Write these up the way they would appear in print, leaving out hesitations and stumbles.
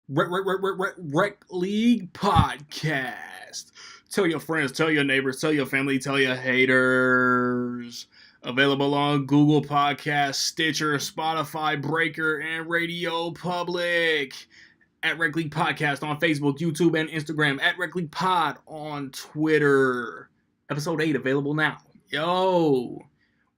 Rec League Podcast. Tell your friends, tell your neighbors, tell your family, tell your haters. Available on Google Podcasts, Stitcher, Spotify, Breaker, and Radio Public. At Rec League Podcast on Facebook, YouTube, and Instagram. At Rec League Pod on Twitter. Episode 8 available now. Yo,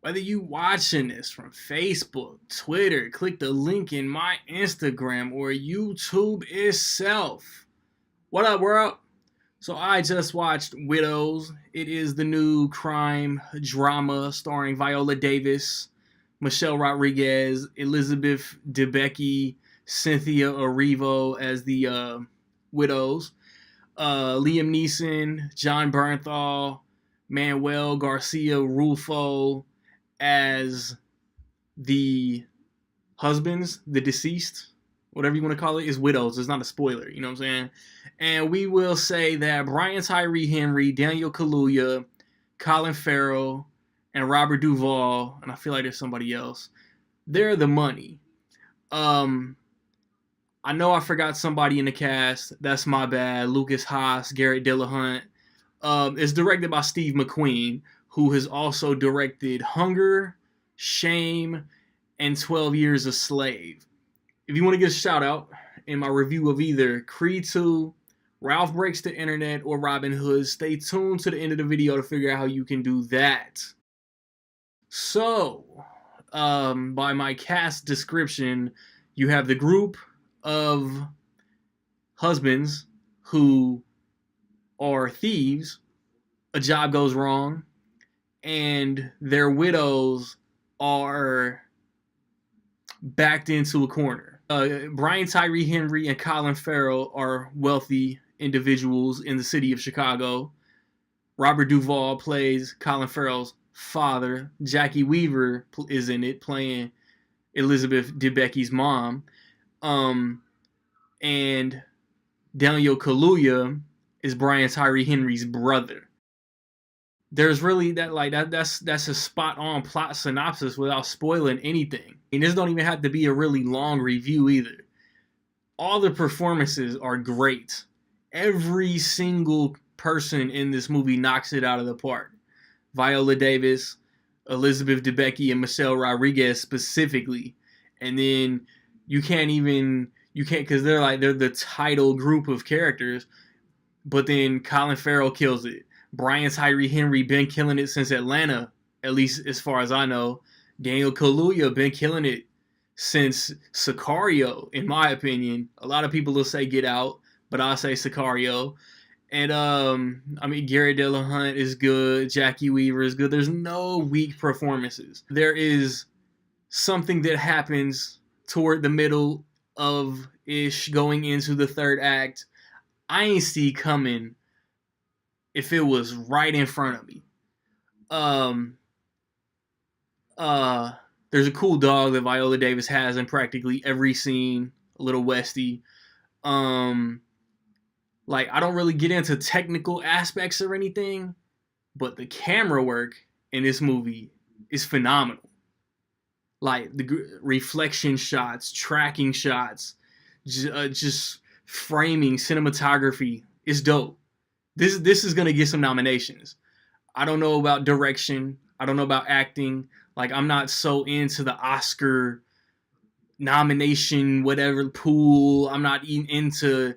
whether you watching this from Facebook, Twitter, click the link in my Instagram or YouTube itself. What up, world? So I just watched Widows. It is the new crime drama starring Viola Davis, Michelle Rodriguez, Elizabeth Debicki, Cynthia Erivo as the widows, Liam Neeson, John Bernthal, Manuel Garcia-Rulfo as the husbands, the deceased, whatever you want to call it, is widows. It's not a spoiler, you know what I'm saying? And we will say that Brian Tyree Henry, Daniel Kaluuya, Colin Farrell, and Robert Duvall, and I feel like there's somebody else, they're the money. I know I forgot somebody in the cast. That's my bad. Lucas Haas, Garrett Dillahunt. It's directed by Steve McQueen, who has also directed Hunger, Shame, and 12 Years a Slave. If you want to get a shout out in my review of either Creed 2, Ralph Breaks the Internet, or Robin Hood, stay tuned to the end of the video to figure out how you can do that. So, by my cast description, you have the group of husbands who are thieves. A job goes wrong, and their widows are backed into a corner. Brian Tyree Henry and Colin Farrell are wealthy individuals in the city of Chicago. Robert Duvall plays Colin Farrell's father. Jackie Weaver is in it, playing Elizabeth Debicki's mom. And Daniel Kaluuya is Brian Tyree Henry's brother. There's really that's a spot on plot synopsis without spoiling anything. And this don't even have to be a really long review either. All the performances are great. Every single person in this movie knocks it out of the park. Viola Davis, Elizabeth Debicki, and Michelle Rodriguez specifically. And then you can't because they're the title group of characters. But then Colin Farrell kills it. Brian Tyree Henry been killing it since Atlanta, at least as far as I know. Daniel Kaluuya been killing it since Sicario, in my opinion. A lot of people will say Get Out, but I'll say Sicario. And Garrett Dillahunt is good. Jackie Weaver is good. There's no weak performances. There is something that happens toward the middle of ish going into the third act I ain't see coming if it was right in front of me. There's a cool dog that Viola Davis has in practically every scene, a little Westie. I don't really get into technical aspects or anything, but the camera work in this movie is phenomenal. Like the reflection shots, tracking shots, just framing, cinematography is dope. This is gonna get some nominations. I don't know about direction. I don't know about acting. Like, I'm not so into the Oscar nomination whatever pool. I'm not even into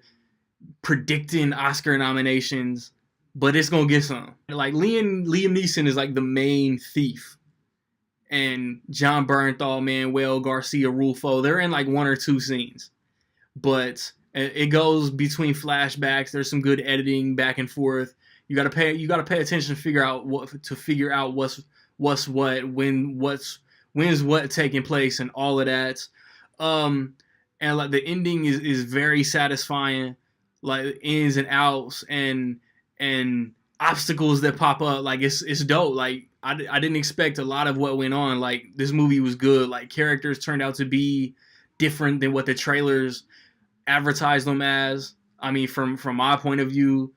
predicting Oscar nominations, but it's gonna get some. Like Liam Neeson is like the main thief, and John Bernthal, Manuel Garcia-Rulfo, they're in like one or two scenes, but it goes between flashbacks. There's some good editing back and forth. You gotta pay attention to figure out what's what, when's what taking place, and all of that. And like the ending is very satisfying. Like ins and outs and obstacles that pop up. Like it's dope. Like I didn't expect a lot of what went on. Like this movie was good. Like characters turned out to be different than what the trailers advertised them as. I mean, from my point of view,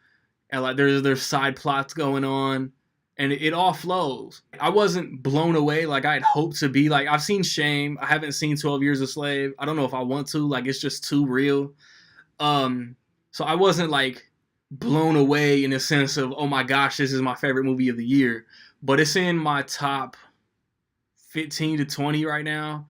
and like there's side plots going on, and it all flows. I wasn't blown away like I'd hoped to be. Like I've seen Shame. I haven't seen 12 Years a Slave. I don't know if I want to. Like it's just too real. Um, so I wasn't like blown away in the sense of, oh my gosh, this is my favorite movie of the year. But it's in my top 15 to 20 right now.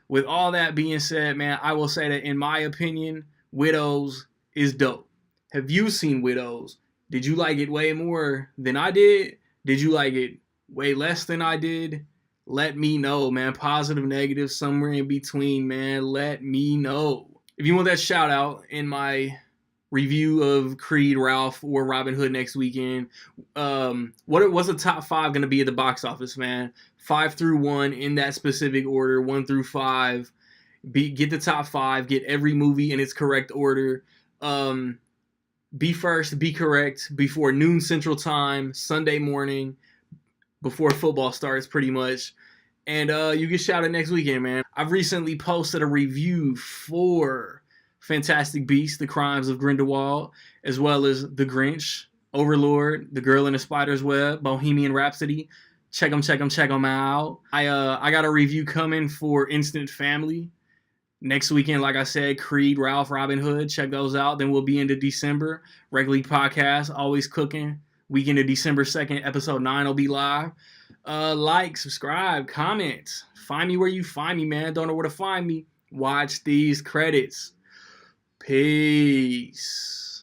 With all that being said, man, I will say that in my opinion, Widows is dope. Have you seen Widows? Did you like it way more than I did? Did you like it way less than I did? Let me know, man. Positive, negative, somewhere in between, man. Let me know. If you want that shout out in my review of Creed, Ralph, or Robin Hood next weekend, what's the top five going to be at the box office, man? 5 through 1 in that specific order, 1 through 5. Get the top five, get every movie in its correct order. Be first, be correct before noon Central Time, Sunday morning, before football starts, pretty much. And you get shouted next weekend, man. I've recently posted a review for Fantastic Beasts: The Crimes of Grindelwald, as well as The Grinch, Overlord, The Girl in the Spider's Web, Bohemian Rhapsody. Check them out. I got a review coming for Instant Family next weekend. Like I said, Creed, Ralph, Robin Hood. Check those out. Then we'll be into December. Regularly podcast, always cooking. Weekend of December 2nd, episode 9 will be live. Like, subscribe, comment. Find me where you find me, man. Don't know where to find me. Watch these credits. Peace.